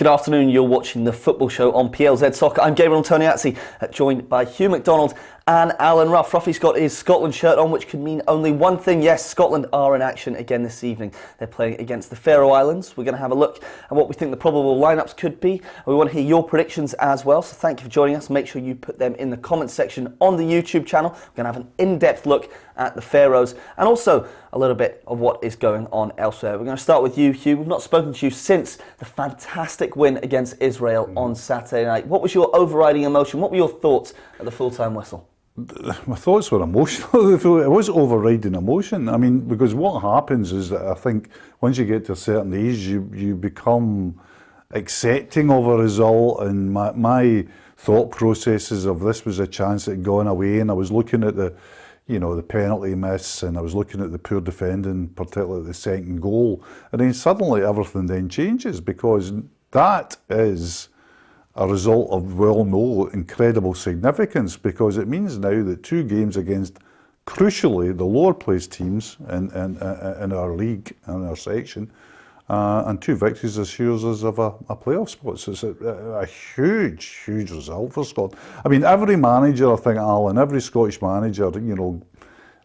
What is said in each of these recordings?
Good afternoon, you're watching the Football Show on PLZ Soccer. I'm Gabriel Antoniazzi, joined by Hugh McDonald and Alan Ruff. Ruffy's got his Scotland shirt on, which could mean only one thing. Yes, Scotland are in action again this evening. They're playing against the Faroe Islands. We're going to have a look at what we think the probable lineups could be. We want to hear your predictions as well, so thank you for joining us. Make sure you put them in the comments section on the YouTube channel. We're going to have an in-depth look at the Faroes and also a little bit of what is going on elsewhere. We're going to start with you, Hugh. We've not spoken to you since the fantastic win against Israel on Saturday night. What was your overriding emotion? What were your thoughts at the full-time whistle? My thoughts were emotional. It was overriding emotion. I mean, because what happens is that I think once you get to a certain age, you become accepting of a result, and my thought processes of this was a chance that had gone away, and I was looking at the penalty miss, and I was looking at the poor defending, particularly the second goal, and then suddenly everything then changes, because that is a result of well-known incredible significance, because it means now that two games against, crucially, the lower-placed teams in our league, in our section, and two victories assures us of a playoff spot. So it's a huge, huge result for Scotland. I mean, every manager, I think, Alan, every Scottish manager,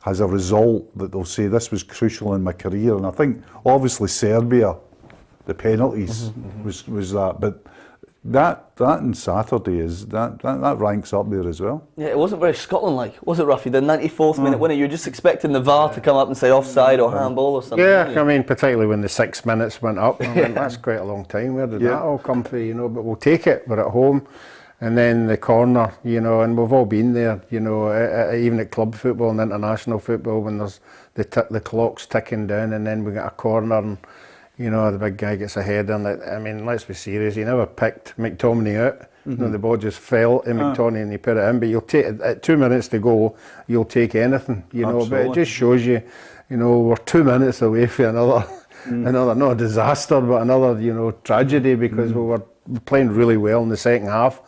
has a result that they'll say, this was crucial in my career. And I think, obviously, Serbia, the penalties was that. But that on Saturday that ranks up there as well. Yeah, it wasn't very Scotland-like, was it, Ruffy? The 94th minute winner, you're just expecting the VAR to come up and say offside or handball or something. Yeah, I mean, particularly when the 6 minutes went up. I mean, that's quite a long time. Where did that all come from, But we'll take it, we're at home. And then the corner, and we've all been there, even at club football and international football, when there's the clock's ticking down, and then we get a corner and the big guy gets a header. And I mean, let's be serious, he never picked McTominay out. The ball just fell in McTominay and he put it in. But you'll take it at 2 minutes to go, you'll take anything, But it just shows you, we're 2 minutes away from another not a disaster, but another, tragedy, because we were playing really well in the second half.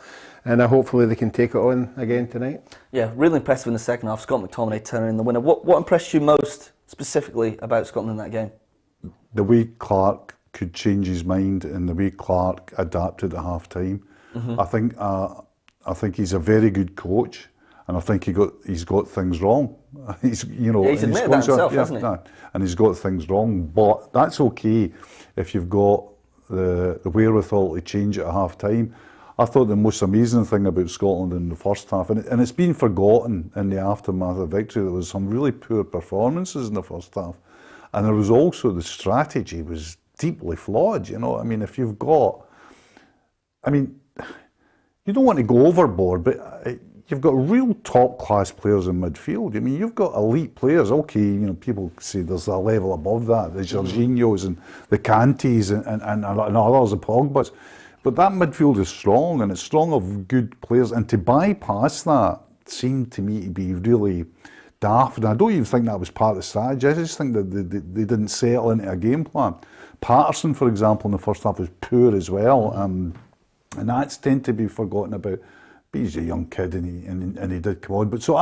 And hopefully they can take it on again tonight. Yeah, really impressive in the second half. Scott McTominay turning in the winner. What impressed you most specifically about Scotland in that game? The way Clark could change his mind and the way Clark adapted at half time. I think he's a very good coach, and I think he's got things wrong. He's admitted that himself, hasn't he? And he's got things wrong, but that's okay if you've got the wherewithal to change it at half time. I thought the most amazing thing about Scotland in the first half, and it's been forgotten in the aftermath of victory, there was some really poor performances in the first half. And there was also the strategy was deeply flawed, I mean, if you've got, you don't want to go overboard, but you've got real top-class players in midfield. I mean, you've got elite players. Okay, people say there's a level above that, the Jorginhos and the Kantés and others, the Pogbas. But that midfield is strong, and it's strong of good players. And to bypass that seemed to me to be really daft. And I don't even think that was part of the strategy. I just think that they didn't settle into a game plan. Patterson, for example, in the first half was poor as well. And that's tend to be forgotten about. But he's a young kid, and he did come on. But so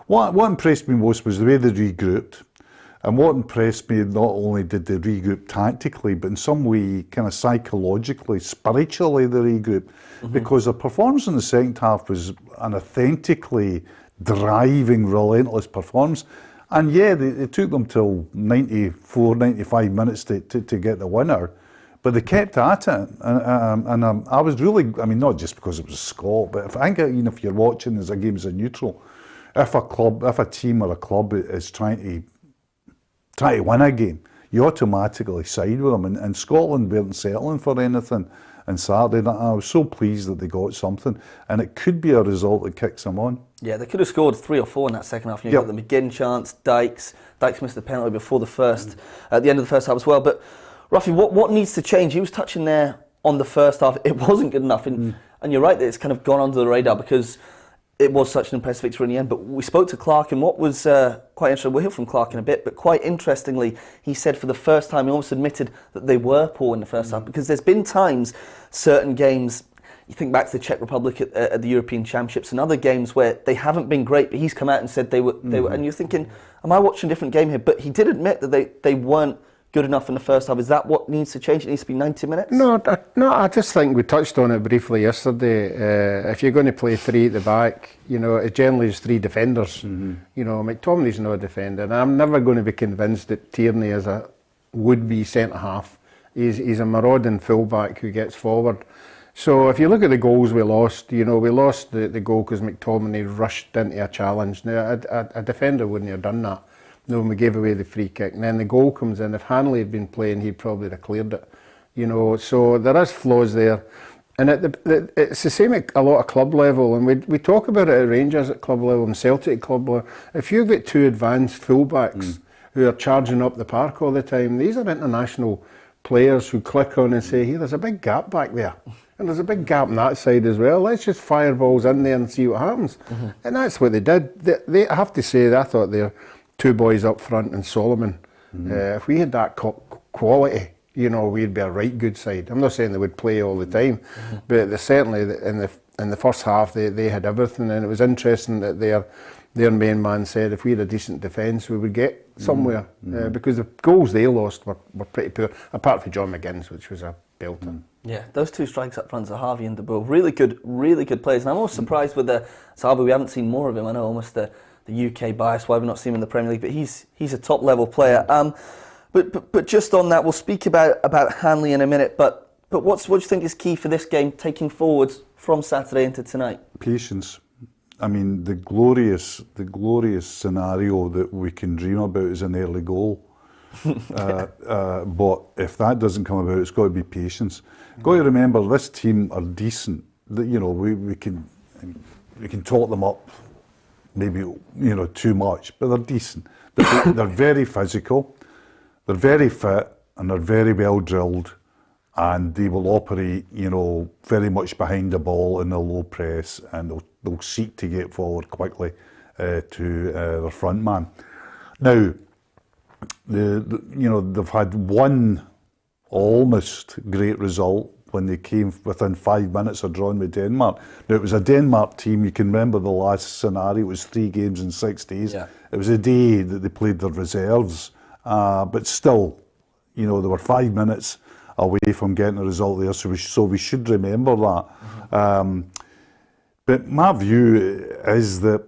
what impressed me most was the way they regrouped. And what impressed me, not only did they regroup tactically, but in some way, kind of psychologically, spiritually, they regrouped. Because the performance in the second half was an authentically driving, relentless performance. And yeah, it took them till 94, 95 minutes to get the winner. But they kept at it. And I was really, not just because it was Scott, but if you're watching as a game as a neutral, if a team or a club is trying to win a game, you automatically side with them. And Scotland weren't settling for anything on Saturday. I was so pleased that they got something, and it could be a result that kicks them on. Yeah, they could have scored 3 or 4 in that second half. You got the McGinn chance, Dykes missed the penalty before the first, at the end of the first half as well. But Ruffy, what needs to change? He was touching there on the first half. It wasn't good enough, and you're right that it's kind of gone under the radar because it was such an impressive victory in the end. But we spoke to Clark, and what was quite interesting, we'll hear from Clark in a bit, but quite interestingly, he said for the first time, he almost admitted that they were poor in the first half, because there's been times, certain games, you think back to the Czech Republic at the European Championships and other games where they haven't been great, but he's come out and said they were, and you're thinking, am I watching a different game here? But he did admit that they weren't good enough in the first half. Is that what needs to change? It needs to be 90 minutes? No, I just think we touched on it briefly yesterday. If you're going to play three at the back, it generally is three defenders. McTominay's not a defender, and I'm never going to be convinced that Tierney is a would-be centre-half. He's a marauding full-back who gets forward. So if you look at the goals we lost, we lost the goal because McTominay rushed into a challenge. Now, a defender wouldn't have done that. When we gave away the free kick, and then the goal comes in. If Hanley had been playing, he'd probably have cleared it. So there is flaws there, and it's the same at a lot of club level. And we talk about it at Rangers at club level and Celtic at club level. If you get two advanced fullbacks who are charging up the park all the time, these are international players who click on and say, "Here, there's a big gap back there, and there's a big gap on that side as well. Let's just fire balls in there and see what happens." And that's what they did. I have to say, I thought they're two boys up front and Solomon. If we had that quality, we'd be a right good side. I'm not saying they would play all the time, but they certainly in the first half they had everything, and it was interesting that their main man said if we had a decent defence we would get somewhere because the goals they lost were pretty poor, apart from John McGinn's, which was a belter. Yeah, those two strikes up front, Zahavi and De Boer, really good players. And I'm almost surprised with Zahavi. We haven't seen more of him. I know almost the UK bias why we've not seen him in the Premier League, but he's a top level player. But just on that, we'll speak about Hanley in a minute. But what do you think is key for this game, taking forwards from Saturday into tonight? Patience. I mean, the glorious scenario that we can dream about is an early goal. But if that doesn't come about, it's got to be patience. Got to remember, this team are decent. We can talk them up. Maybe too much, but they're decent. They're very physical, they're very fit, and they're very well drilled, and they will operate, very much behind the ball in the low press, and they'll seek to get forward quickly to their front man. Now, they've had one almost great result when they came within 5 minutes of drawing with Denmark. Now, it was a Denmark team. You can remember the last scenario. It was 3 games in 6 days. Yeah. It was a day that they played their reserves. But still, they were 5 minutes away from getting a result there. So we should remember that. But my view is that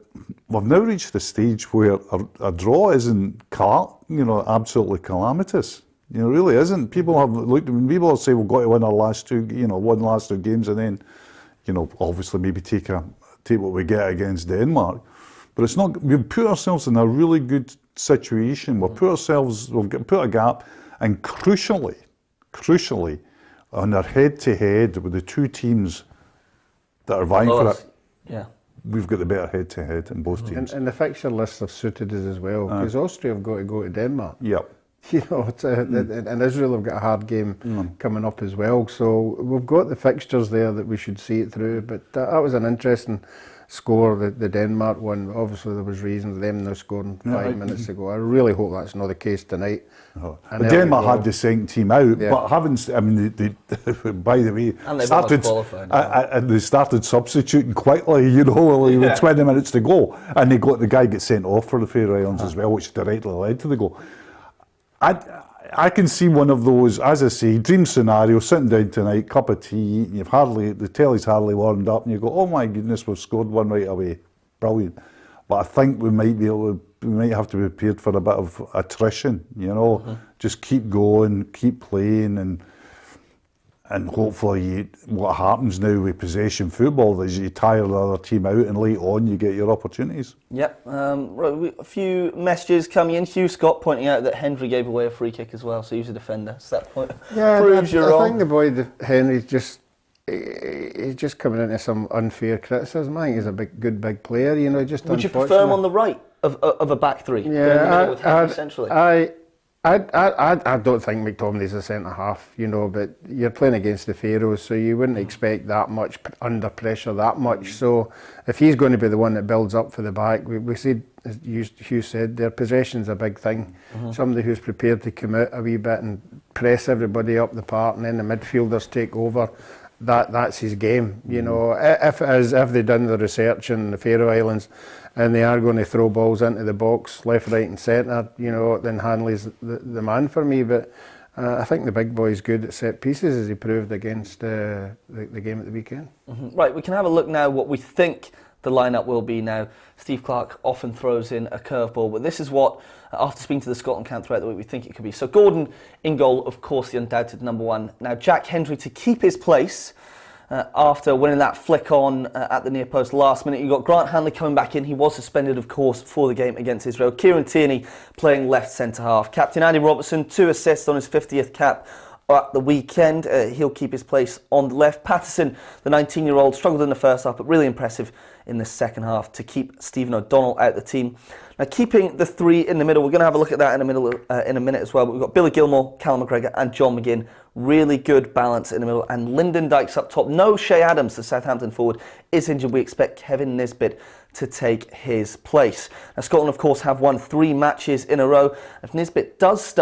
we've now reached the stage where a draw isn't absolutely calamitous. It really isn't. People have looked. When people say we've got to win our last two games, and then, obviously maybe take what we get against Denmark. But it's not. We've put ourselves in a really good situation. We've put a gap, and crucially, on our head-to-head with the two teams that are vying for it. Yeah. We've got the better head-to-head in both teams. And the fixture lists have suited us as well, because Austria have got to go to Denmark. Yep. And Israel have got a hard game coming up as well. So we've got the fixtures there that we should see it through. But that was an interesting score, the Denmark one. Obviously there was reason for them now scoring 5 minutes ago. I really hope that's not the case tonight. Denmark had the second team out, but by the way, they started substituting quickly, with 20 minutes to go, and the guy gets sent off for the Faroe Islands as well, which directly led to the goal. I can see one of those, as I say, dream scenario, sitting down tonight, cup of tea, the telly's hardly warmed up, and you go, oh my goodness, we've scored one right away. Brilliant. But I think we might have to be prepared for a bit of attrition, just keep going, keep playing, and hopefully what happens now with possession football is you tire the other team out, and late on you get your opportunities. Yep. A few messages coming in. Hugh Scott pointing out that Henry gave away a free kick as well, so he was a defender. So that point proves you're wrong. I think the boy Henry's he's just coming into some unfair criticism. I think he's a good big player. Would you prefer him on the right of a back three? Yeah, essentially. I don't think McTominay's a centre half, but you're playing against the Faroes, so you wouldn't expect that much under pressure, that much. So if he's going to be the one that builds up for the back, we said, as Hugh said, their possession's a big thing. Somebody who's prepared to come out a wee bit and press everybody up the park, and then the midfielders take over. that's his game. You know, if they've done the research in the Faroe Islands, and they are going to throw balls into the box, left, right, and centre, you know, then Hanley's the man for me. But I think the big boy's good at set pieces, as he proved against the game at the weekend. Right, we can have a look now what we think the lineup will be now. Steve Clarke often throws in a curveball, but this is what, after speaking to the Scotland camp throughout the week, we think it could be. So Gordon in goal, of course, the undoubted number one. Now Jack Hendry to keep his place after winning that flick on at the near post last minute. You've got Grant Hanley coming back in. He was suspended, of course, for the game against Israel. Kieran Tierney playing left centre-half. Captain Andy Robertson, 2 assists on his 50th cap at the weekend. He'll keep his place on the left. Patterson, the 19-year-old, struggled in the first half, but really impressive in the second half to keep Stephen O'Donnell out of the team. Now, keeping the three in the middle, we're going to have a look at that in a minute as well. But we've got Billy Gilmour, Callum McGregor and John McGinn. Really good balance in the middle. And Lyndon Dykes up top. No Shea Adams, the Southampton forward, is injured. We expect Kevin Nisbet to take his place. Now, Scotland, of course, have won 3 matches in a row. If Nisbet does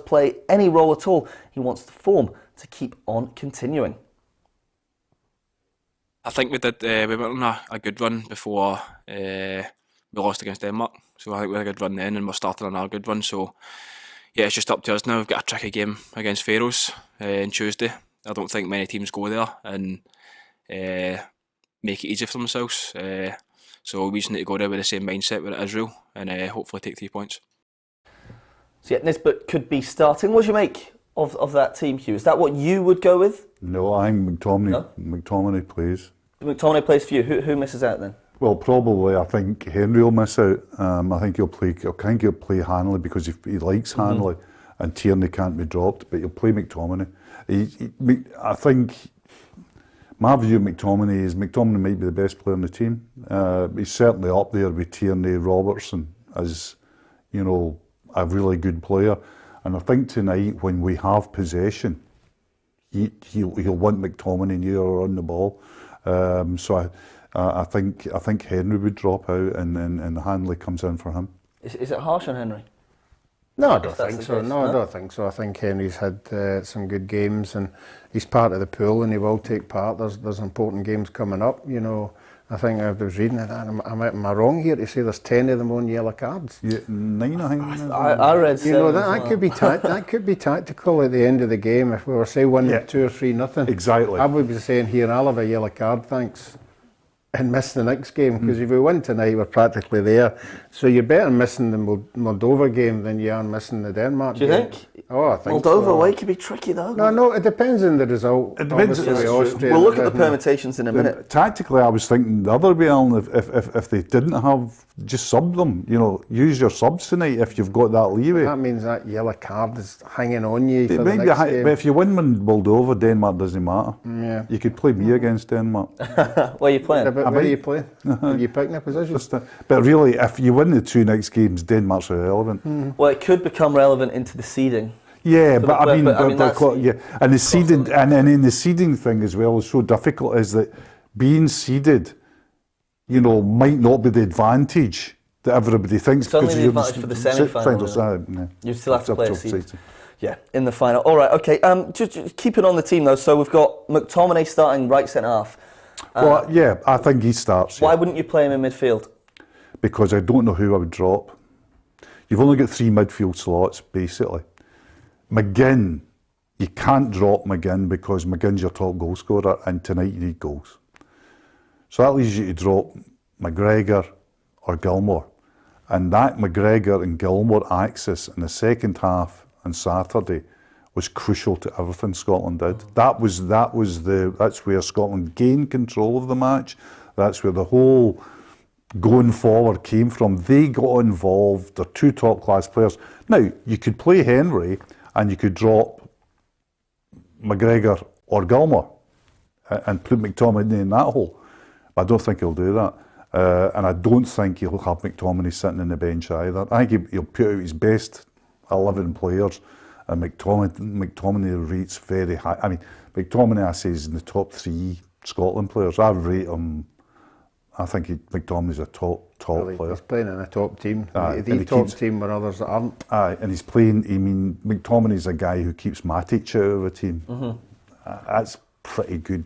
play any role at all, he wants the form to keep on continuing. I think we did. We went on a good run before we lost against Denmark. So I think we had a good run then, and we're starting on a good run. So yeah, it's just up to us now. We've got a tricky game against Faroes on Tuesday. I don't think many teams go there and make it easy for themselves. So we just need to go there with the same mindset with Israel and hopefully take 3 points. So yeah, Nisbet could be starting. What do you make of that team, Hugh? Is that what you would go with? No, I think McTominay. No? McTominay plays. McTominay plays for you. Who misses out then? Well, probably I think Henry will miss out. I think he'll play Hanley because he likes Hanley, and Tierney can't be dropped. But he'll play McTominay. I think my view of McTominay is McTominay might be the best player in the team. He's certainly up there with Tierney, Robertson as, you know, a really good player. And I think tonight when we have possession, he'll want McTominay near or on the ball. So I think Henry would drop out and Hanley comes in for him. Is it harsh on Henry? No, I don't think so. No, I don't think so. I think Henry's had some good games and he's part of the pool and he will take part. There's important games coming up, you know. I think I was reading that. Am I wrong here to say there's 10 of them on yellow cards? Yeah, 9, I think. I read 7. You know, that could be tactical at the end of the game. If we were say 1, 2 or 3 nothing. Exactly. I would be saying here, I'll have a yellow card, thanks, and miss the next game because if we win tonight, we're practically there. So you're better missing the Moldova game than you are missing the Denmark game. Do you think? Oh, I think Moldova so. away could be tricky though. No, it depends on the result. It depends. We'll look at the permutations in a minute. Tactically, I was thinking the other way, Alan, if they didn't have, just sub them, you know, use your subs tonight if you've got that leeway. That means that yellow card is hanging on you for It the might next be, game. but if you win Moldova, Denmark doesn't matter. Yeah. You could play me against Denmark. Where are you playing? Where are you playing? Are you picking a position? But really, if you win the 2 next games, Denmark's irrelevant. Well, it could become relevant into the seeding. Yeah, but I mean, that's, yeah, and the seeding, and then the seeding thing as well is so difficult. Is that being seeded, you know, might not be the advantage that everybody thinks. It's only the advantage for the semi-final. You still have to play a seed. Yeah, in the final. All right, okay. Just keep it on the team though. So we've got McTominay starting right centre half. Well, yeah, I think he starts. Why wouldn't you play him in midfield? Because I don't know who I would drop. You've only got 3 midfield slots basically. McGinn, you can't drop McGinn because McGinn's your top goal scorer and tonight you need goals. So that leaves you to drop McGregor or Gilmour. And that McGregor and Gilmour axis in the second half on Saturday was crucial to everything Scotland did. That's where Scotland gained control of the match. That's where the whole going forward came from. They got involved, they're 2 top class players. Now, you could play Henry and you could drop McGregor or Gilmour and put McTominay in that hole. I don't think he'll do that. And I don't think he'll have McTominay sitting on the bench either. I think he'll put out his best 11 players, and McTominay rates very high. I mean, McTominay, I say, is in the top 3 Scotland players. I rate him. I think McTominay's a top player. He's playing in a top team. The top team where others aren't. And he's playing, McTominay's a guy who keeps Matic out of a team. That's pretty good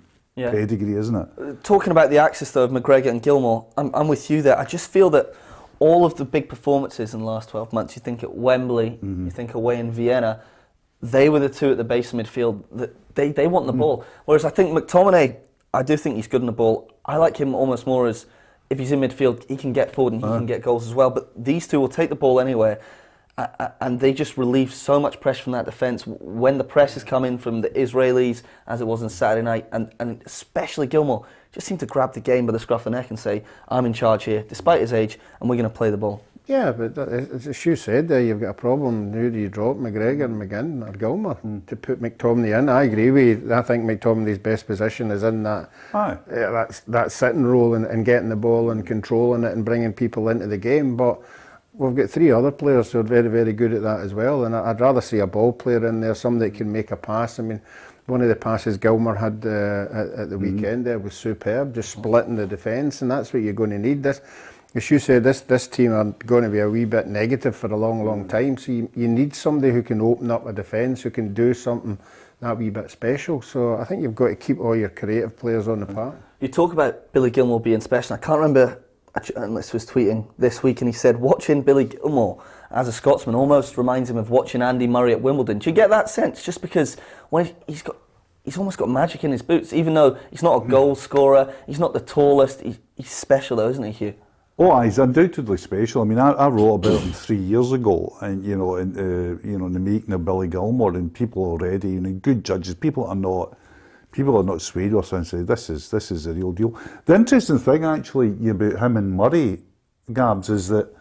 pedigree, isn't it? Talking about the axis though of McGregor and Gilmour, I'm with you there. I just feel that all of the big performances in the last 12 months, you think at Wembley, you think away in Vienna, they were the two at the base of midfield that they want the ball. Whereas I think McTominay, I do think he's good on the ball. I like him almost more as, if he's in midfield, he can get forward and he can get goals as well. But these two will take the ball anywhere, and they just relieve so much pressure from that defence when the press is coming from the Israelis, as it was on Saturday night, and especially Gilmour just seemed to grab the game by the scruff of the neck and say, I'm in charge here, despite his age, and we're going to play the ball. Yeah, but as you said there, you've got a problem. Who do you drop, McGregor, McGinn or Gilmour to put McTominay in? I agree with you. I think McTominay's best position is in that that sitting role and getting the ball and controlling it and bringing people into the game. But we've got three other players who are very, very good at that as well. And I'd rather see a ball player in there, somebody that can make a pass. I mean, one of the passes Gilmour had at the weekend there was superb, just splitting the defence, and that's what you're going to need. As you said, this team are going to be a wee bit negative for a long, long time. So you need somebody who can open up a defence, who can do something that wee bit special. So I think you've got to keep all your creative players on the park. You talk about Billy Gilmour being special. I can't remember, unless was tweeting this week, and he said watching Billy Gilmour as a Scotsman almost reminds him of watching Andy Murray at Wimbledon. Do you get that sense? Just because when he's almost got magic in his boots, even though he's not a goal scorer, he's not the tallest. He's special though, isn't he, Hugh? Oh, he's undoubtedly special. I mean, I wrote about him 3 years ago, and in the making of Billy Gilmour, and people already, good judges, people are not swayed with and say this is the real deal. The interesting thing actually about him and Murray, Gabs, is that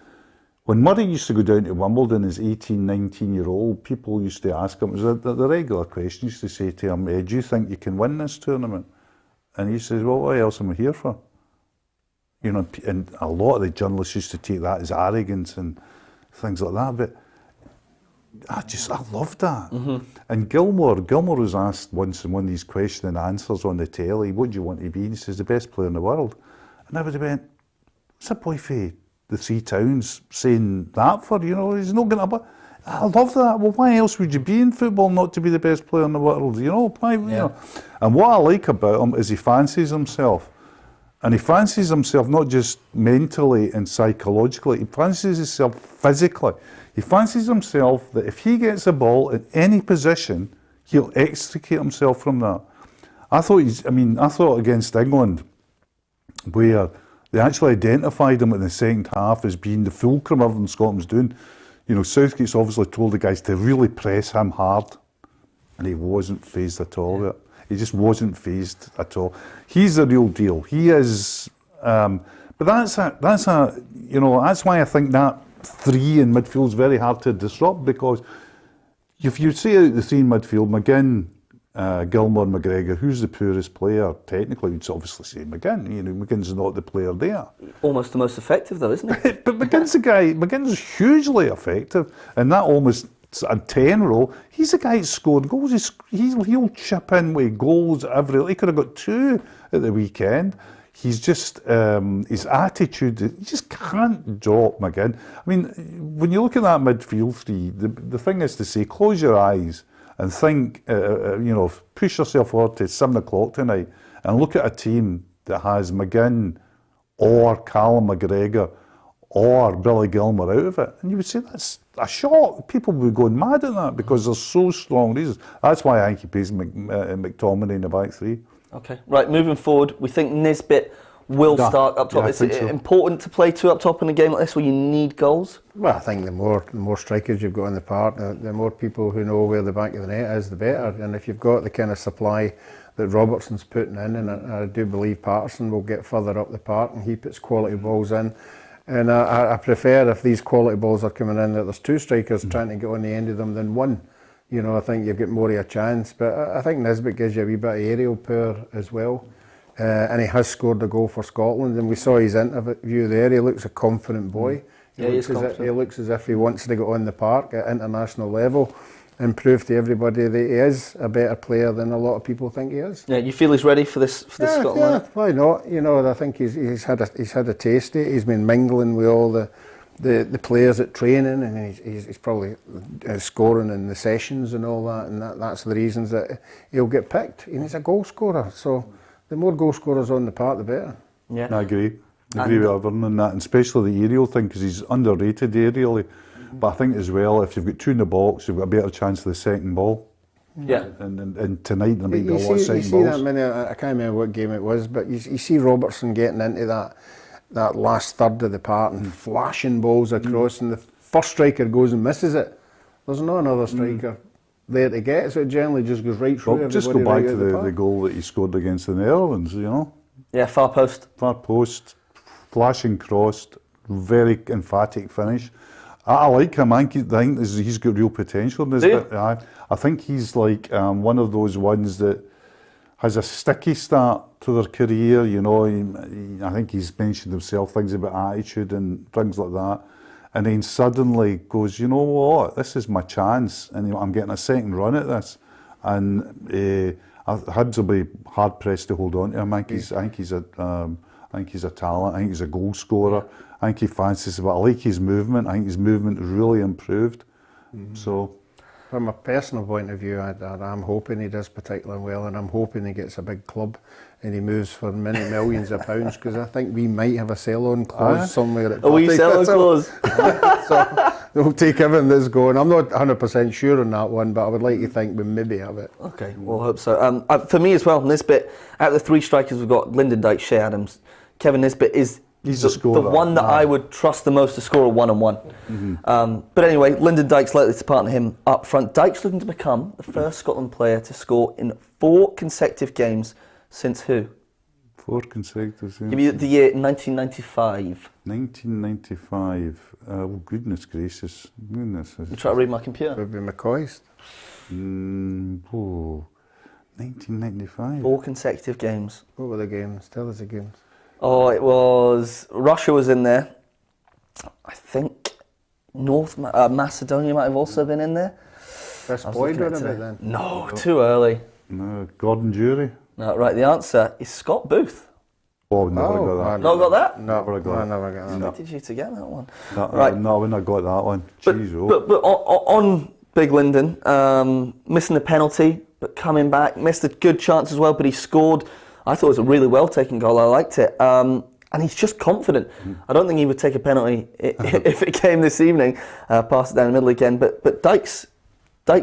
when Murray used to go down to Wimbledon as 18, 19-year-old, people used to ask him, it was the regular question, used to say to him, do you think you can win this tournament? And he says, well, what else am I here for? And a lot of the journalists used to take that as arrogance and things like that, but I loved that. And Gilmour was asked once in one of these question and answers on the telly, what do you want to be? And he says, the best player in the world. And everybody went, what's a boy for the three towns saying that for? He's not going to... I love that. Well, why else would you be in football not to be the best player in the world? And what I like about him is he fancies himself. And he fancies himself not just mentally and psychologically, he fancies himself physically. He fancies himself that if he gets a ball in any position, he'll extricate himself from that. I thought against England, where they actually identified him in the second half as being the fulcrum of everything Scotland's doing. Southgate's obviously told the guys to really press him hard, and he wasn't fazed at all with it. He just wasn't fazed at all. He's the real deal. He is, but that's why I think that three in midfield is very hard to disrupt, because if you say out the three in midfield, McGinn, Gilmour, McGregor, who's the poorest player? Technically, you'd obviously say McGinn. McGinn's not the player there. Almost the most effective, though, isn't he? But McGinn's hugely effective, and that almost a 10 role. He's the guy that scored goals. He'll chip in with goals he could have got 2 at the weekend. He's just his attitude. You just can't drop McGinn. I mean, when you look at that midfield three, the thing is to say, close your eyes and think. Push yourself forward to 7 o'clock tonight and look at a team that has McGinn or Callum McGregor or Billy Gilmour out of it, and you would say that's a shock. People would be going mad at that because there's so strong reasons. That's why I think he plays McTominay in the back three. Okay, right, moving forward, we think Nisbet will start up top. Is it important to play 2 up top in a game like this where you need goals? Well, I think the more strikers you've got in the park, the more people who know where the back of the net is, the better. And if you've got the kind of supply that Robertson's putting in, and I do believe Patterson will get further up the park and he puts quality balls in. And I prefer, if these quality balls are coming in, that there's 2 strikers trying to get on the end of them than 1. I think you've got more of a chance. But I think Nisbet gives you a wee bit of aerial power as well. And he has scored a goal for Scotland. And we saw his interview there. He looks a confident boy. He looks as if he wants to go on the park at international level and prove to everybody that he is a better player than a lot of people think he is. Yeah, you feel he's ready for this Scotland? Yeah, why not? I think he's had a taste of it. He's been mingling with all the players at training, and he's probably scoring in the sessions and all that, and that's the reasons that he'll get picked. And he's a goal scorer, so the more goal scorers on the park, the better. Yeah. I agree. I agree with everyone on that, and especially the aerial thing, because he's underrated aerially. But I think as well, if you've got two in the box, you've got a better chance of the second ball. Yeah. And tonight there might be a lot of You second see balls. that many, I can't remember what game it was, but you see Robertson getting into that last third of the park and flashing balls across, and the first striker goes and misses it. There's not another striker there to get, so it generally just goes right through. Well, just go everybody back right to out the park. goal that he scored against the Netherlands, you know. Yeah, far post. Far post, flashing crossed, very emphatic finish. I like him. I think he's got real potential in this. Do you? But I think he's like one of those ones that has a sticky start to their career. You know, I think he's mentioned himself things about attitude and things like that, and then suddenly goes, you know what, this is my chance, and I'm getting a second run at this, and Hibs will be hard pressed to hold on to him. I think he's a talent. I think he's a goal scorer. I think he fancies it, but I like his movement. I think his movement has really improved. So, from a personal point of view, I'm hoping he does particularly well, and I'm hoping he gets a big club and he moves for many millions of pounds, because I think we might have a sell-on clause somewhere at A wee sell-on clause. So we'll take everything that's going. I'm not 100% sure on that one, but I would like to think we maybe have it. Okay, we'll hope so. For me as well, Nisbet, out of the three strikers we've got, Lyndon Dykes, Shea Adams, Kevin Nisbet is he's a scorer. The one that I would trust the most to score a one-on-one. But anyway, Lyndon Dykes likely to partner him up front. Dykes looking to become the first Scotland player to score in 4 consecutive games since who? 4 consecutive. Yeah. Give you the year 1995. 1995. Oh, goodness gracious. Goodness. You try to read my computer. Would be McCoist. 1995. 4 consecutive games. What were the games? Tell us the games. Oh, it was... Russia was in there. I think North Macedonia might have also been in there. Chris I was Boyd looking would at have it. been then. No, too early. No, Gordon Jury. No, right, the answer is Scott Booth. Oh, I've never got that. Not got that? Never got I that. never got that. Expected you to get that one. No, Right. no, I wouldn't have got that one. But, Jeez, oh. but on Big Lyndon, missing the penalty, but coming back, missed a good chance as well, but he scored. I thought it was a really well taken goal. I liked it. And he's just confident. I don't think he would take a penalty if it came this evening. Pass it down the middle again. But Dykes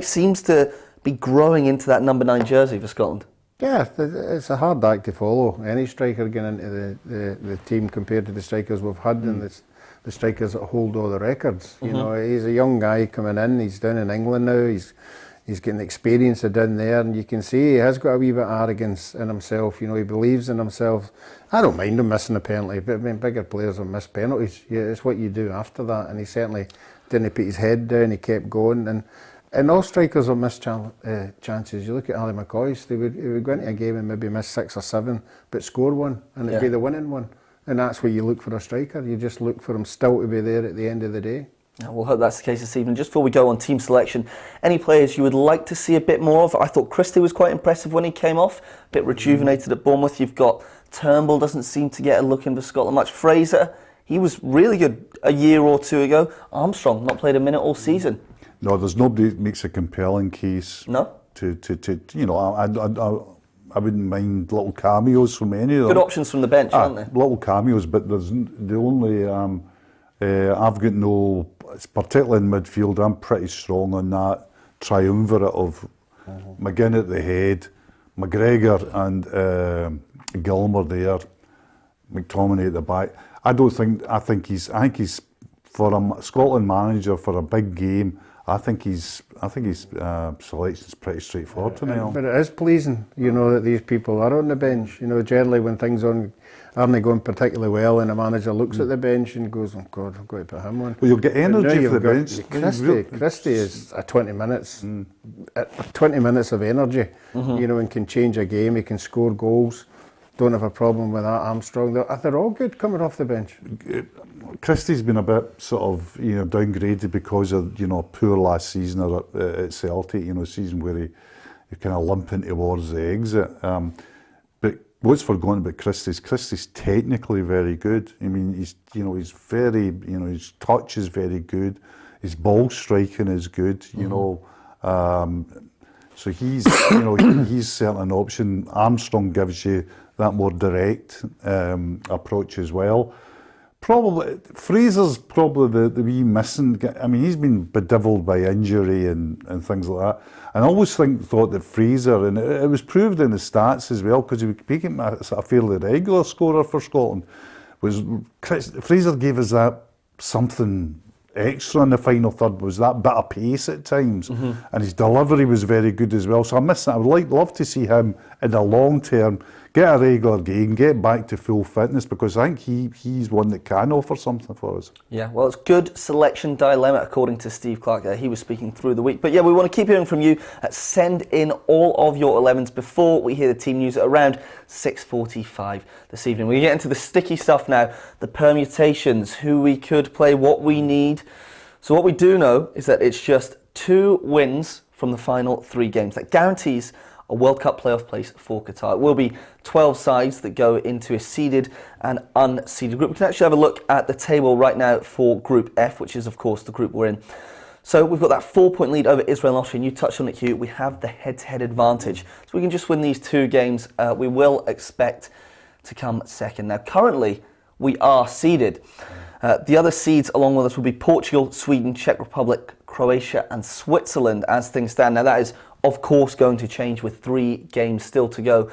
seems to be growing into that number 9 jersey for Scotland. Yeah, it's a hard act to follow. Any striker getting into the team compared to the strikers we've had and the strikers that hold all the records. You know, he's a young guy coming in. He's down in England now. He's getting experience of down there, and you can see he has got a wee bit of arrogance in himself. You know, he believes in himself. I don't mind him missing a penalty, but I mean, bigger players will miss penalties. Yeah, it's what you do after that, and he certainly didn't put his head down. He kept going, and all strikers will miss chances. You look at Ali McCoist, he would go into a game and maybe miss 6 or 7, but score one, and it'd be the winning one. And that's what you look for a striker. You just look for him still to be there at the end of the day. We'll hope that's the case this evening. Just before we go on team selection, any players you would like to see a bit more of? I thought Christie was quite impressive when he came off, a bit rejuvenated at Bournemouth. You've got Turnbull, doesn't seem to get a look in for Scotland much. Fraser, he was really good a year or two ago. Armstrong, not played a minute all season. No, there's nobody that makes a compelling case. No? To you know, I wouldn't mind little cameos from any of them. Good options from the bench, aren't they? Little cameos, but there's the only... I've got no... Particularly in midfield, I'm pretty strong on that triumvirate of McGinn at the head, McGregor and Gilmour there, McTominay at the back. I think he's for a Scotland manager for a big game. I think his selection's pretty straightforward tonight. But it is pleasing, you know, that these people are on the bench. You know, generally when things aren't going particularly well and the manager looks at the bench and goes, oh God, I've got to put him on. Well, you'll get energy for the bench. Christie is a 20 minutes, 20 minutes of energy, you know, and can change a game. He can score goals. Don't have a problem with that. Armstrong, they're all good coming off the bench. Christie's been a bit sort of, you know, downgraded because of, you know, poor last season at Celtic, you know, season where he kind of limping towards the exit. But what's forgotten about Christie's technically very good. I mean, he's very, you know, his touch is very good. His ball striking is good. You know, So he's, he's certainly an option. Armstrong gives you that more direct approach as well. Probably Fraser's probably the wee missing. I mean, he's been bedevilled by injury and things like that. And I always thought that Fraser, and it was proved in the stats as well, because he became a fairly regular scorer for Scotland. Fraser gave us that something extra in the final third, was that bit of pace at times, and his delivery was very good as well. So I miss that. I would love to see him in the long term get a regular game, get back to full fitness, because I think he's one that can offer something for us. Yeah, well, it's good selection dilemma according to Steve Clark. He was speaking through the week. But yeah, we want to keep hearing from you. Send in all of your 11s before we hear the team news at around 6:45 this evening. We get into the sticky stuff now, the permutations, who we could play, what we need. So what we do know is that it's just 2 wins from the final 3 games. That guarantees a World Cup playoff place for Qatar. It will be 12 sides that go into a seeded and unseeded group. We can actually have a look at the table right now for Group F, which is, of course, the group we're in. So we've got that 4-point lead over Israel and Austria, and you touched on it, Hugh. We have the head-to-head advantage. So we can just win these 2 games. We will expect to come second. Now, currently, we are seeded. The other seeds along with us will be Portugal, Sweden, Czech Republic, Croatia and Switzerland as things stand. Now, that is of course going to change with 3 games still to go.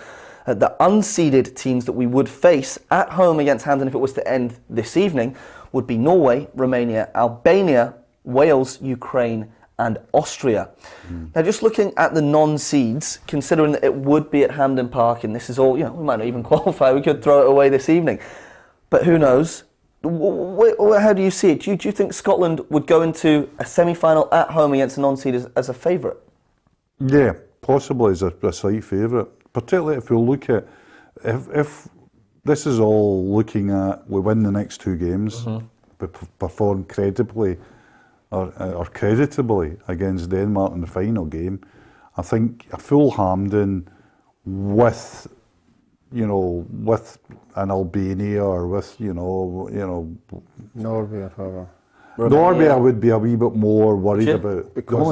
The unseeded teams that we would face at home against Hampden if it was to end this evening would be Norway, Romania, Albania, Wales, Ukraine and Austria. Now, just looking at the non-seeds, considering that it would be at Hampden Park, and this is all, we might not even qualify, we could throw it away this evening. But who knows? How do you see it? Do you think Scotland would go into a semi-final at home against a non-seed as a favourite? Yeah, possibly as a slight favourite. Particularly if we look at, if this is all looking at, we win the next 2 games, we perform credibly or creditably against Denmark in the final game, I think a full Hampden with an Albania or with, Norway or whatever. Norway I would be a wee bit more worried about. Because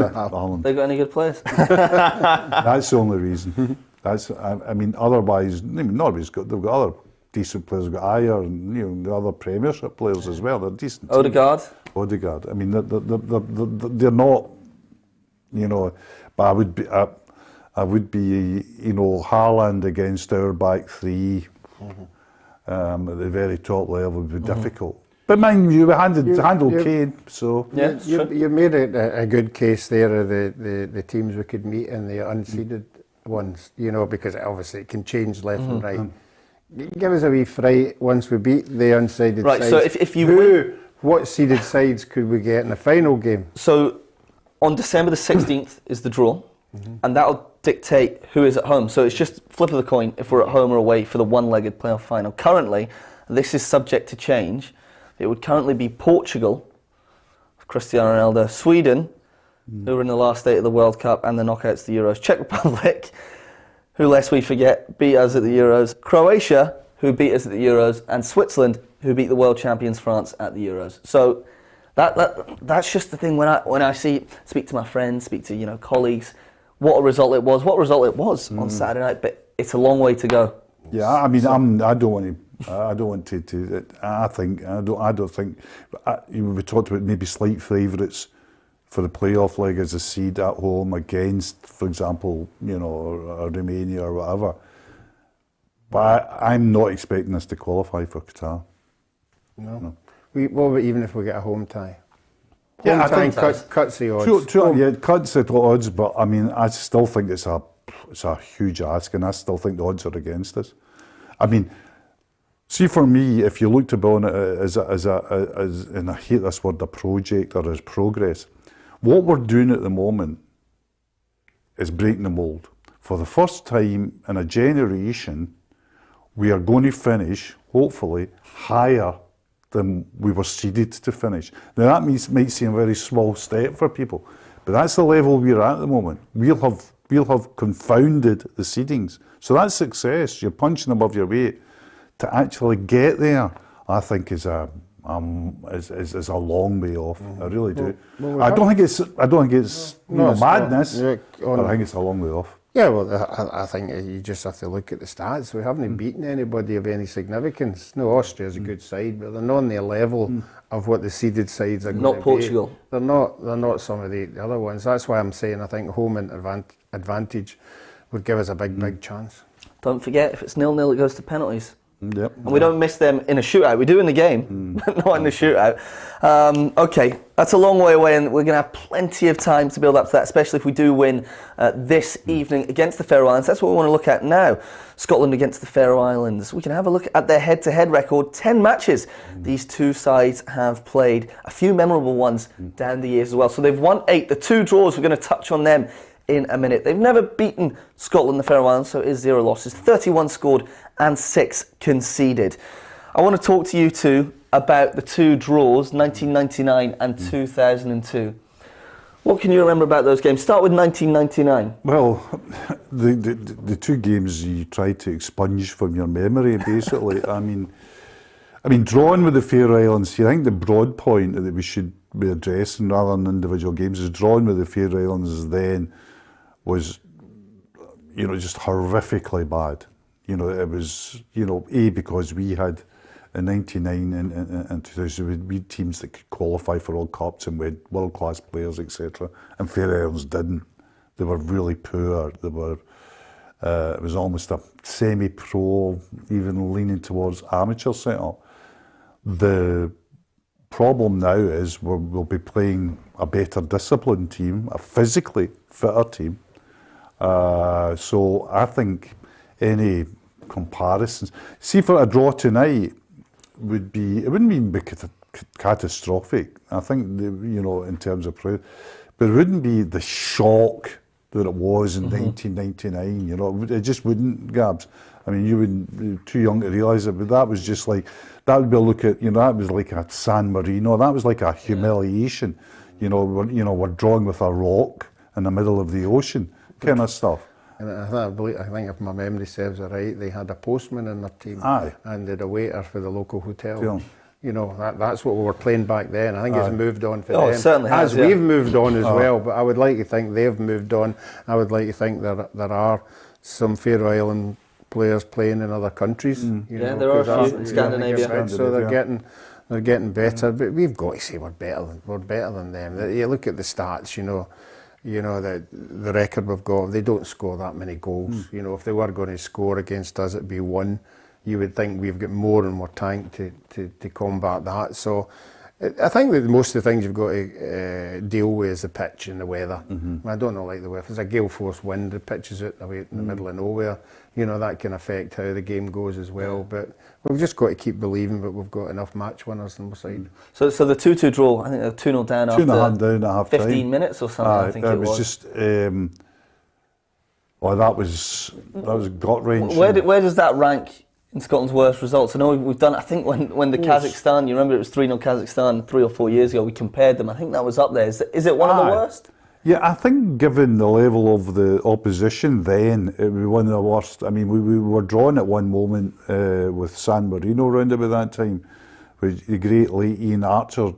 They've got any good players? That's the only reason. Otherwise, Norway's they've got other decent players. They've got Ayer and the other Premiership players as well. They're decent. Odegaard. I mean, they're not, but I would be, Haaland against our back 3 at the very top level would be difficult. But mind you, we handled Kane, so... Yeah, you made a good case there of the teams we could meet in the unseeded ones, because obviously it can change left and right. Give us a wee fright once we beat the unseeded sides. Right, so if you what seeded sides could we get in the final game? So on December the 16th is the draw, and that'll dictate who is at home. So it's just flip of the coin if we're at home or away for the one-legged playoff final. Currently, this is subject to change. It would currently be Portugal, Cristiano Ronaldo, Sweden, who were in the last 8 of the World Cup and the knockouts, the Euros, Czech Republic, who, lest we forget, beat us at the Euros, Croatia, who beat us at the Euros, and Switzerland, who beat the world champions France at the Euros. So that's just the thing when I speak to my friends, speak to colleagues, what a result it was on Saturday night, but it's a long way to go. Yeah, I mean, I don't want to. I don't think. We talked about maybe slight favourites for the playoff leg as a seed at home against, for example, or Romania or whatever. But I'm not expecting us to qualify for Qatar. No. Even if we get a home tie. Yeah, I think cuts the odds. True, it cuts the odds, but I mean, I still think it's a huge ask, and I still think the odds are against us. I mean, see, for me, if you looked upon it as and I hate this word, a project or as progress, what we're doing at the moment is breaking the mould. For the first time in a generation, we are going to finish, hopefully, higher than we were seeded to finish. Now that might seem a very small step for people, but that's the level we're at the moment. We'll have confounded the seedings. So that's success. You're punching above your weight. To actually get there, I think is a is a long way off. I really do. I don't think it's madness, but I think it's a long way off. Yeah, well, I think you just have to look at the stats. We haven't beaten anybody of any significance. No, Austria's a good side, but they're not on the level of what the seeded sides are going to be. Not Portugal. They're not some of the other ones. That's why I'm saying I think home advantage would give us a big chance. Don't forget, if it's 0-0, it goes to penalties. Yep. And we don't miss them in a shootout. We do in the game, but not in the shootout. Okay, that's a long way away, and we're going to have plenty of time to build up to that, especially if we do win this evening against the Faroe Islands. That's what we want to look at now. Scotland against the Faroe Islands. We can have a look at their head-to-head record. 10 matches these two sides have played. A few memorable ones down the years as well. So they've won 8. The 2 draws, we're going to touch on them in a minute. They've never beaten Scotland, the Faroe Islands, so it is 0 losses. 31 scored and 6 conceded. I want to talk to you two about the 2 draws, 1999 and 2002. What can you remember about those games? Start with 1999. Well, the 2 games you try to expunge from your memory, basically. I mean, drawing with the Faroe Islands, I think the broad point that we should be addressing rather than individual games is drawing with the Faroe Islands then was, just horrifically bad. It was, because we had in 99 and 2000, we had teams that could qualify for World Cups and we had world-class players, etc. And Faroe Islands didn't. They were really poor. They were, it was almost a semi-pro, even leaning towards amateur setup. The problem now is we'll be playing a better disciplined team, a physically fitter team. So I think any comparisons, see, for a draw tonight wouldn't be catastrophic. I think in terms of play, but it wouldn't be the shock that it was in 1999. It just wouldn't, Gabs. I mean, you're too young to realise it, but that was just like, that would be a look at, that was like a San Marino. That was like a humiliation. We're drawing with a rock in the middle of the ocean, kind of stuff. And I think if my memory serves it right, they had a postman in their team. Aye. And they had a waiter for the local hotel. That's what we were playing back then. I think it's moved on for them. It certainly has, we've moved on as well, but I would like to think they've moved on. I would like to think there are some Faroe Island players playing in other countries. There are a few in Scandinavia. So they're getting better, but we've got to say we're better than them. You look at the stats, the record we've got. They don't score that many goals. If they were going to score against us, it'd be 1. You would think we've got more in our tank to combat that. So I think that most of the things you've got to deal with is the pitch and the weather. I don't know, like the weather. If there's a gale force wind, the pitch is out in the middle of nowhere. That can affect how the game goes as well. But we've just got to keep believing that we've got enough match winners on the side. So the 2-2 draw, I think they're 2-0 down after 2.5 down at half 15 minutes or something, I think it was. Just, that was gut-wrenching. Where does that rank in Scotland's worst results? I know we've done, I think when the Kazakhstan, you remember it was 3-0 Kazakhstan 3 or 4 years ago, we compared them. I think that was up there. Is it one of the worst? Yeah, I think given the level of the opposition then, it would be one of the worst. I mean, we were drawn at one moment with San Marino round about that time, which the great late Ian Archer,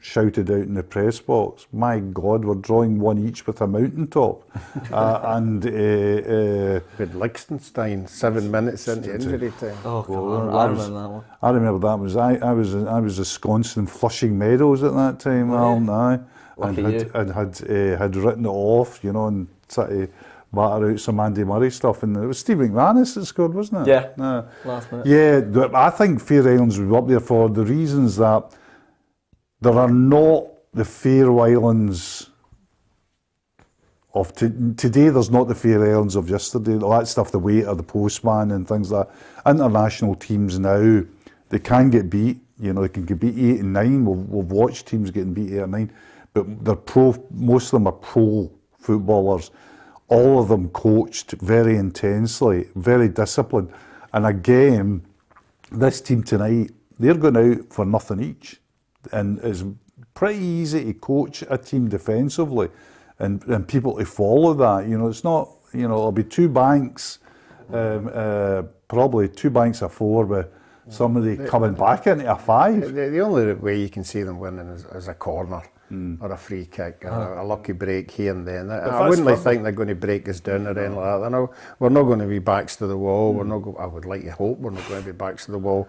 shouted out in the press box, "My God, we're drawing 1 each with a mountaintop." with Liechtenstein 7 minutes into injury time. Oh, come on, I remember that one. I remember that. I was ensconced in Flushing Meadows at that time, Alan, aye. And had written it off, and tried to batter out some Andy Murray stuff. And it was Steve McManus that scored, wasn't it? Yeah, last minute. Yeah, I think Faroe Islands would be up there for the reasons that there are not the Faroe Islands of today. There's not the Faroe Islands of yesterday. All that stuff, the waiter, the postman and things like that. International teams now, they can get beat. They can get beat 8 and 9. We've watched teams getting beat 8 or 9. But they're most of them are pro footballers. All of them coached very intensely, very disciplined. And again, this team tonight, they're going out for nothing each. And it's pretty easy to coach a team defensively and people to follow that. It's not, it'll be 2 banks, probably 2 banks of 4 with somebody coming back into a 5. The only way you can see them winning is a corner or a free kick or a lucky break here and then. I wouldn't think they're going to break us down or anything like that. No, we're not going to be backs to the wall. We're not. I would like to hope we're not going to be backs to the wall.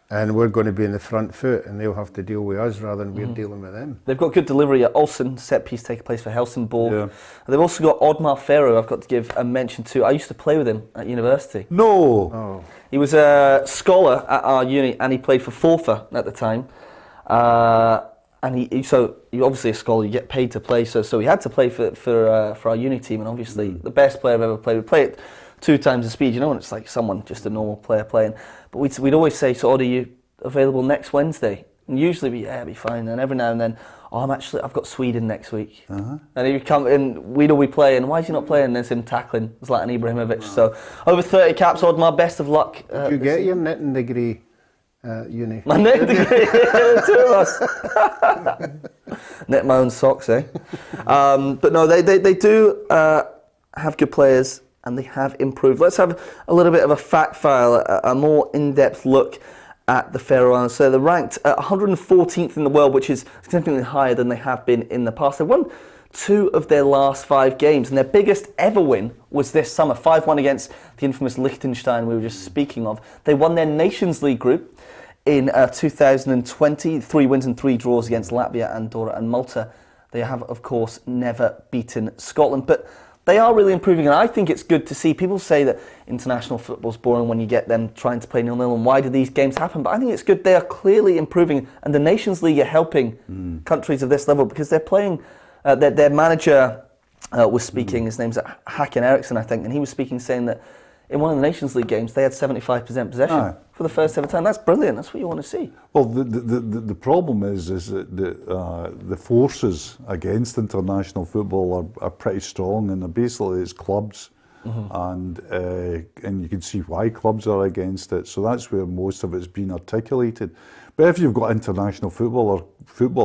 And we're going to be in the front foot, and they'll have to deal with us rather than we're dealing with them. They've got good delivery at Olsen, set piece taking place for Helsingborg. Yeah. They've also got Oddmar Farrow, I've got to give a mention to. I used to play with him at university. No! Oh. He was a scholar at our uni, and he played for Forfa at the time. And so you're obviously a scholar, you get paid to play, so he had to play for our uni team, and obviously the best player I've ever played. We play it 2 times the speed, and it's like someone, just a normal player playing. But we'd always say, so Odd, are you available next Wednesday? And usually it'd be fine. And every now and then, I've got Sweden next week. And he'd come in, we'd all be playing. Why is he not playing? And there's him tackling Zlatan Ibrahimovic. So over 30 caps, Oddmar, best of luck. Did you get your knitting degree at uni? My knitting degree, 2 of us. Knit my own socks, eh? But no, they do have good players, and they have improved. Let's have a little bit of a fact file, a more in-depth look at the Faroe Islands. So they're ranked 114th in the world, which is significantly higher than they have been in the past. They've won 2 of their last 5 games, and their biggest ever win was this summer, 5-1 against the infamous Liechtenstein we were just speaking of. They won their Nations League group in 2020, 3 wins and 3 draws against Latvia, Andorra and Malta. They have, of course, never beaten Scotland, but they are really improving, and I think it's good to see. People say that international football's boring when you get them trying to play 0-0, and why do these games happen? But I think it's good. They are clearly improving, and the Nations League are helping countries of this level, because they're playing. Their manager was speaking. His name's Hakan Eriksson, I think, and he was speaking, saying that in one of the Nations League games they had 75% possession for the first ever time. That's brilliant. That's what you want to see. Well, the problem is that the forces against international football are pretty strong, and basically it's clubs, and you can see why clubs are against it. So that's where most of it's been articulated. But if you've got international football,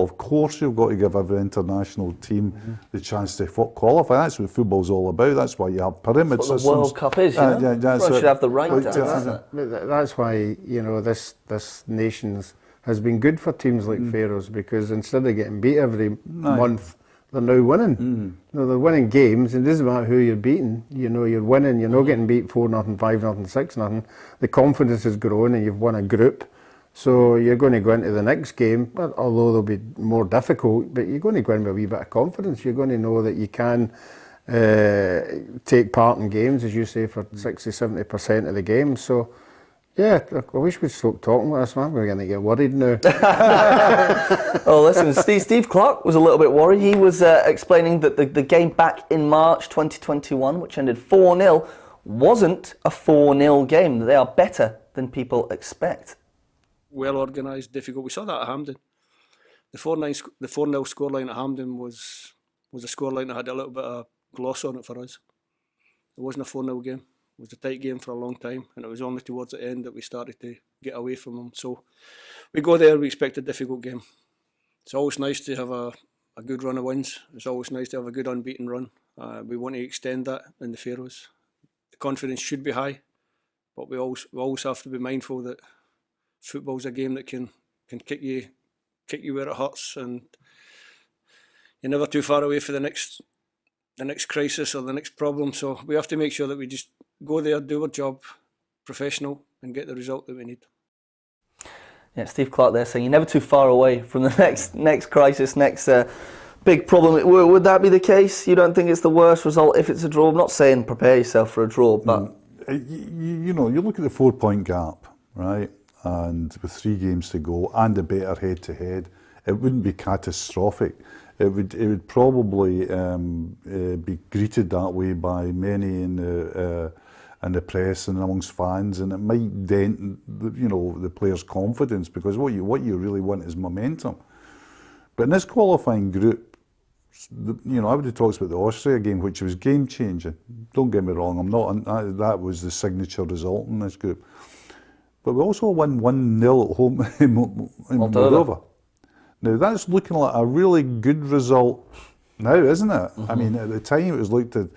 of course you've got to give every international team the chance to qualify. That's what football's all about. That's why you have pyramid systems. That's what the World Cup is, Everyone should have the right to it. That's why, this Nations has been good for teams like Faroes, because instead of getting beat every month, they're now winning. They're winning games, and it doesn't matter who you're beating. You're winning. You're not getting beat 4-0, 5-0, 6-0. The confidence is growing, and you've won a group. So you're going to go into the next game, although they'll be more difficult, but you're going to go in with a wee bit of confidence. You're going to know that you can take part in games, as you say, for 60-70% of the games. So, yeah, I wish we'd stop talking about this, man. We're going to get worried now. Oh, listen, Steve Clarke was a little bit worried. He was explaining that the game back in March 2021, which ended 4-0, wasn't a 4-0 game. They are better than people expect. Well organised, difficult. We saw that at Hampden. The 4-0 scoreline at Hampden was a scoreline that had a little bit of gloss on it for us. It wasn't a 4-0 game. It was a tight game for a long time, and it was only towards the end that we started to get away from them. So we go there, we expect a difficult game. It's always nice to have a good run of wins. It's always nice to have a good unbeaten run. We want to extend that in the Faroes. The confidence should be high, but we always have to be mindful that football's a game that can kick you where it hurts, and you're never too far away for the next crisis or the next problem. So we have to make sure that we just go there, do our job, professional, and get the result that we need. Yeah, Steve Clarke there saying you're never too far away from the next crisis, next big problem. Would that be the case? You don't think it's the worst result if it's a draw? I'm not saying prepare yourself for a draw, but you look at the 4-point gap, right? And with 3 games to go and a better head-to-head, it wouldn't be catastrophic. It would probably be greeted that way by many in the press and amongst fans, and it might dent the players' confidence, because what you really want is momentum. But in this qualifying group, everybody talks about the Austria game, which was game changing. Don't get me wrong, that was the signature result in this group. But we also won 1-0 at home in Moldova. Now that's looking like a really good result now, isn't it? I mean, at the time it was looked at,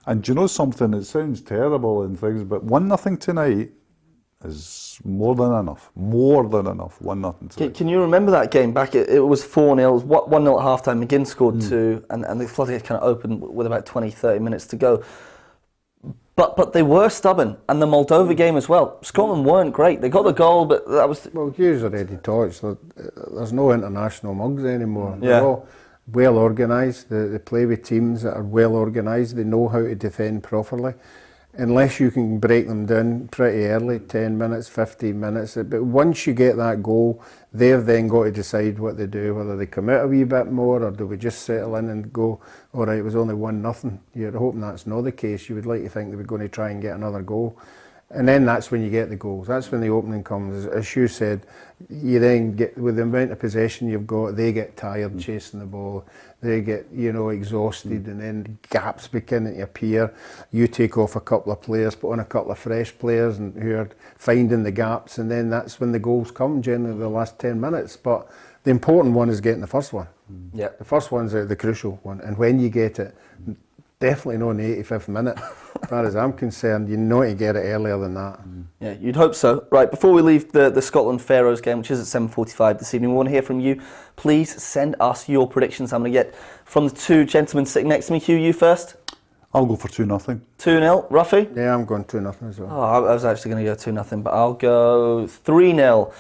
and do you know something? It sounds terrible and things, but 1-0 tonight is more than enough. More than enough. 1-0. Can you remember that game back? It was 4-0. It was 1-0 at half time. McGinn scored 2, and the floodgates kind of opened with about 20-30 minutes to go. But they were stubborn, and the Moldova game as well. Scotland weren't great. They got the goal, but that was... Well, Hughes already touched. There's no international mugs anymore. Yeah. They're all well organised. They play with teams that are well organised. They know how to defend properly. Unless you can break them down pretty early, 10 minutes, 15 minutes. But once you get that goal, they've then got to decide what they do, whether they commit a wee bit more or do we just settle in and go, all right, it was only 1-0. You're hoping that's not the case. You would like to think they were going to try and get another goal. And then that's when you get the goals. That's when the opening comes. As you said, you then get, with the amount of possession you've got, they get tired chasing the ball. They get, exhausted, and then gaps begin to appear. You take off a couple of players, put on a couple of fresh players and who are finding the gaps, and then that's when the goals come, generally the last 10 minutes. But the important one is getting the first one. Yeah. The first one's the crucial one. And when you get it, definitely not in the 85th minute. As far as I'm concerned, you know to get it earlier than that. Yeah, you'd hope so. Right, before we leave the Scotland-Faroes game, which is at 7:45 this evening, we want to hear from you. Please send us your predictions. I'm going to get from the two gentlemen sitting next to me. Hugh, you first. I'll go for 2-0. 2-0. Ruffy? Yeah, I'm going 2-0 as well. Oh, I was actually going to go 2-0, but I'll go 3-0.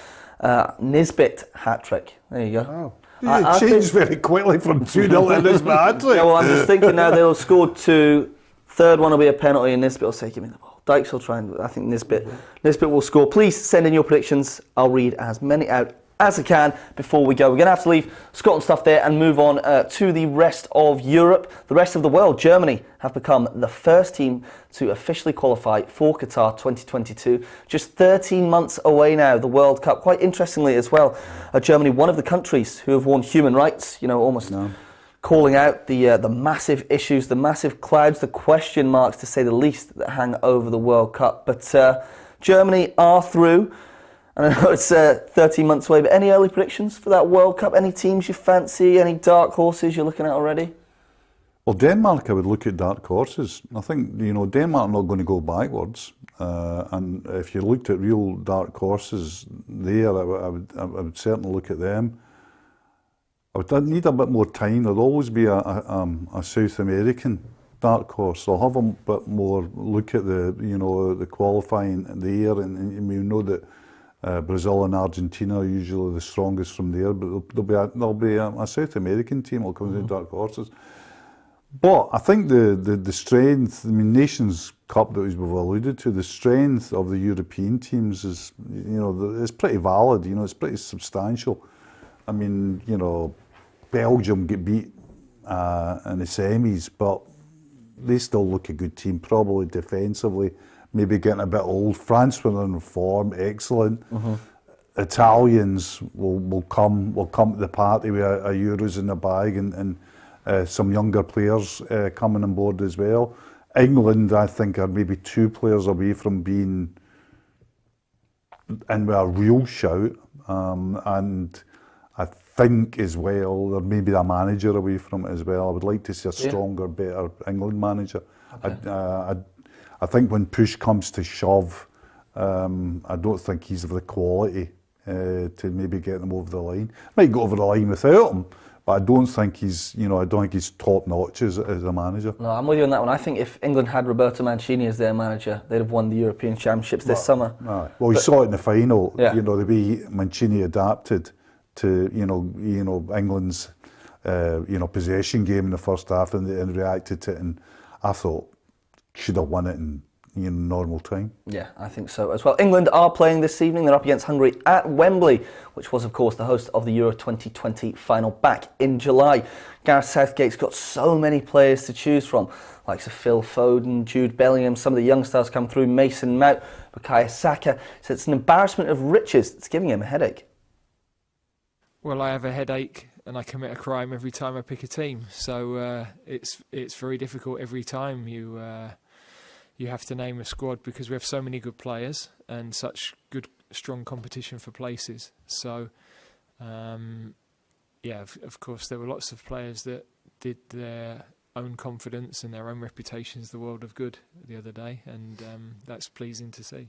Nisbet hat-trick. There you go. Oh. Yeah, it changed very quickly from 2-0 to this match. Yeah, well, I'm just thinking now they'll have scored 2. Third one will be a penalty, and Nisbet will say, give me the ball. Dykes will try and, I think Nisbet will score. Please send in your predictions. I'll read as many out as I can before we go. We're going to have to leave Scotland stuff there and move on to the rest of Europe. The rest of the world. Germany have become the first team to officially qualify for Qatar 2022. Just 13 months away now, the World Cup. Quite interestingly as well, Germany, one of the countries who have won human rights, calling out the massive issues, the massive clouds, the question marks, to say the least, that hang over the World Cup. But Germany are through. And I know it's 13 months away, but any early predictions for that World Cup? Any teams you fancy? Any dark horses you're looking at already? Well, Denmark, I would look at dark horses. I think, Denmark are not going to go backwards. And if you looked at real dark horses there, I would certainly look at them. I would need a bit more time. There'd always be a South American dark horse. I'll have a bit more look at the qualifying there, and we know that Brazil and Argentina are usually the strongest from there, but there'll be a South American team will come in dark horses. But I think the strength, Nations Cup that we've alluded to, the strength of the European teams is, it's pretty valid. It's pretty substantial. I mean, Belgium get beat in the semis, but they still look a good team, probably defensively. Maybe getting a bit old. France were in form, excellent. Italians will come to the party with a Euros in the bag, and some younger players coming on board as well. England, I think, are maybe 2 players away from being in with a real shout, and I think as well there may be a manager away from it as well. I would like to see a stronger, better England manager. Okay. I think when push comes to shove, I don't think he's of the quality to maybe get them over the line. Might go over the line without him, but I don't think he's, top notch as a manager. No, I'm with you on that one. I think if England had Roberto Mancini as their manager, they'd have won the European Championships this summer. Well, we saw it in the final. The way Mancini adapted to England's possession game in the first half, and reacted to it, and I thought should have won it in normal time. Yeah, I think so as well. England are playing this evening. They're up against Hungary at Wembley, which was, of course, the host of the Euro 2020 final back in July. Gareth Southgate's got so many players to choose from, like Phil Foden, Jude Bellingham, some of the young stars come through, Mason Mount, Bukayo Saka. So it's an embarrassment of riches. It's giving him a headache. Well, I have a headache and I commit a crime every time I pick a team. So it's very difficult every time you have to name a squad, because we have so many good players and such good, strong competition for places. So, of course, there were lots of players that did their own confidence and their own reputations the world of good the other day, and that's pleasing to see.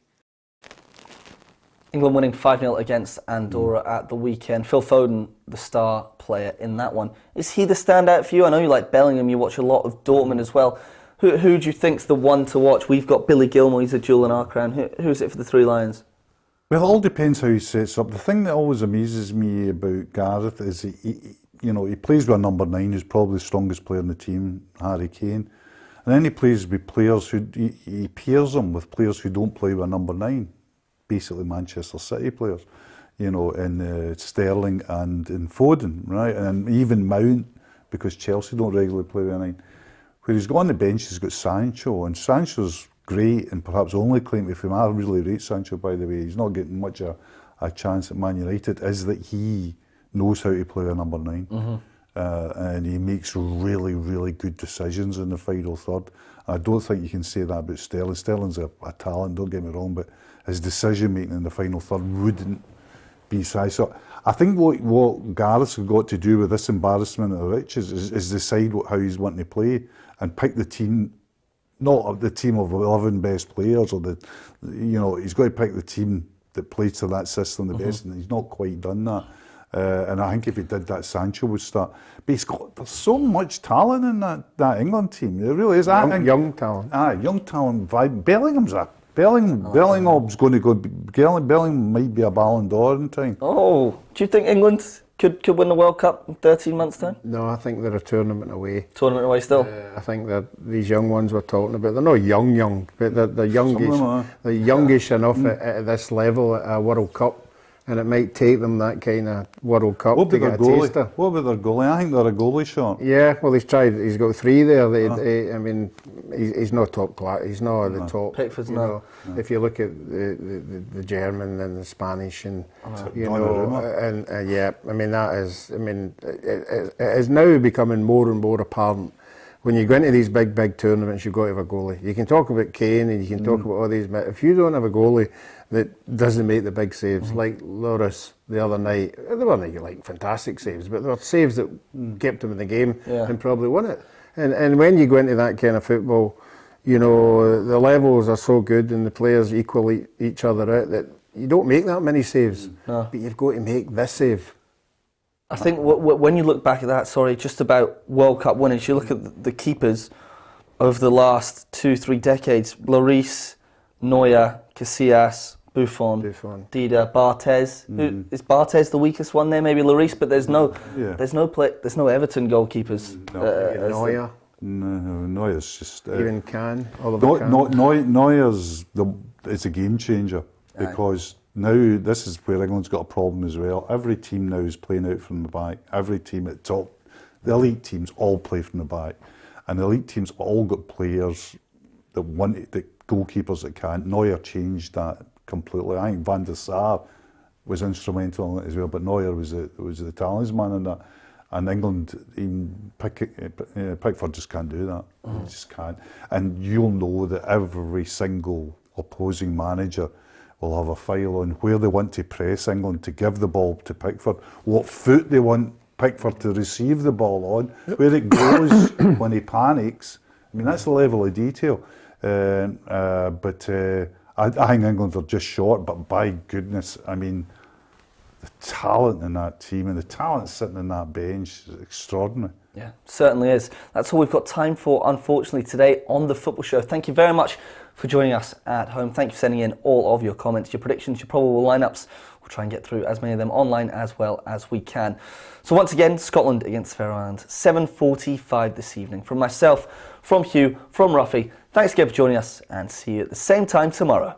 England winning 5-0 against Andorra at the weekend. Phil Foden, the star player in that one. Is he the standout for you? I know you like Bellingham, you watch a lot of Dortmund as well. Who do you think's the one to watch? We've got Billy Gilmour, he's a jewel in our crown. Who's it for the Three Lions? Well, it all depends how he sets up. The thing that always amazes me about Gareth is he plays with a number 9 who's probably the strongest player in the team, Harry Kane. And then he plays with players he pairs them with players who don't play with a number 9. Basically Manchester City players, in Sterling and in Foden, right? And even Mount, because Chelsea don't regularly play with a 9. Where he's got on the bench, he's got Sancho, and Sancho's great, and perhaps only claim to fame, I really rate Sancho, by the way, he's not getting much a chance at Man United, is that he knows how to play a number 9. And he makes really, really good decisions in the final third. I don't think you can say that about Sterling. Sterling's a talent, don't get me wrong, but his decision making in the final third wouldn't be size. So I think what Gareth's got to do with this embarrassment of the riches is decide how he's wanting to play and pick the team, not the team of 11 best players, or he's got to pick the team that plays to that system the best, and he's not quite done that. And I think if he did that, Sancho would start. But there's so much talent in that England team. There really is. Young talent. Young talent. Bellingham's going to go. Bellingham might be a Ballon d'Or in time. Oh, do you think England could win the World Cup in 13 months' time? No, I think they're a tournament away. Tournament away still? I think that these young ones we're talking about, they're not young, but they're youngish. They're youngish enough at this level at a World Cup. And it might take them that kind of World Cup to get a taster. What about their goalie? I think they're a goalie shot. Yeah, well, he's tried. He's got 3 there. I mean, he's not top class. He's not at the top. Pickford's not. If you look at the German and the Spanish, and yeah, I mean that is. I mean, it is now becoming more and more apparent. When you go into these big tournaments, you've got to have a goalie. You can talk about Kane and you can talk about all these, but if you don't have a goalie that doesn't make the big saves, like Loris the other night, they weren't like fantastic saves, but they were saves that kept him in the game and probably won it. And when you go into that kind of football, the levels are so good and the players equal each other out that you don't make that many saves, but you've got to make this save. I think when you look back at that, just about World Cup winners, you look at the keepers over the last 2-3 decades, Lloris, Neuer, Casillas, Buffon, Dida, Barthez. Is Barthez the weakest one there? Maybe Lloris, but there's no Everton goalkeepers. Neuer. No, Neuer's just... even Can. Neuer's it's a game changer because... Now, this is where England's got a problem as well. Every team now is playing out from the back. Every team at top, the elite teams all play from the back. And the elite teams all got players that goalkeepers that can't. Neuer changed that completely. I think Van der Sar was instrumental in it as well, but Neuer was the talisman in that. And England, Pickford just can't do that. He just can't. And you'll know that every single opposing manager will have a file on where they want to press England to give the ball to Pickford, what foot they want Pickford to receive the ball on, where it goes when he panics. I mean, that's the level of detail. But I think England are just short, but by goodness, I mean, the talent in that team and the talent sitting in that bench is extraordinary. Yeah, certainly is. That's all we've got time for, unfortunately, today on The Football Show. Thank you very much for joining us at home. Thank you for sending in all of your comments, your predictions, your probable lineups. We'll try and get through as many of them online as well as we can. So once again, Scotland against Faroe Islands, 7:45 this evening. From myself, from Hugh, from Ruffy, thanks again for joining us and see you at the same time tomorrow.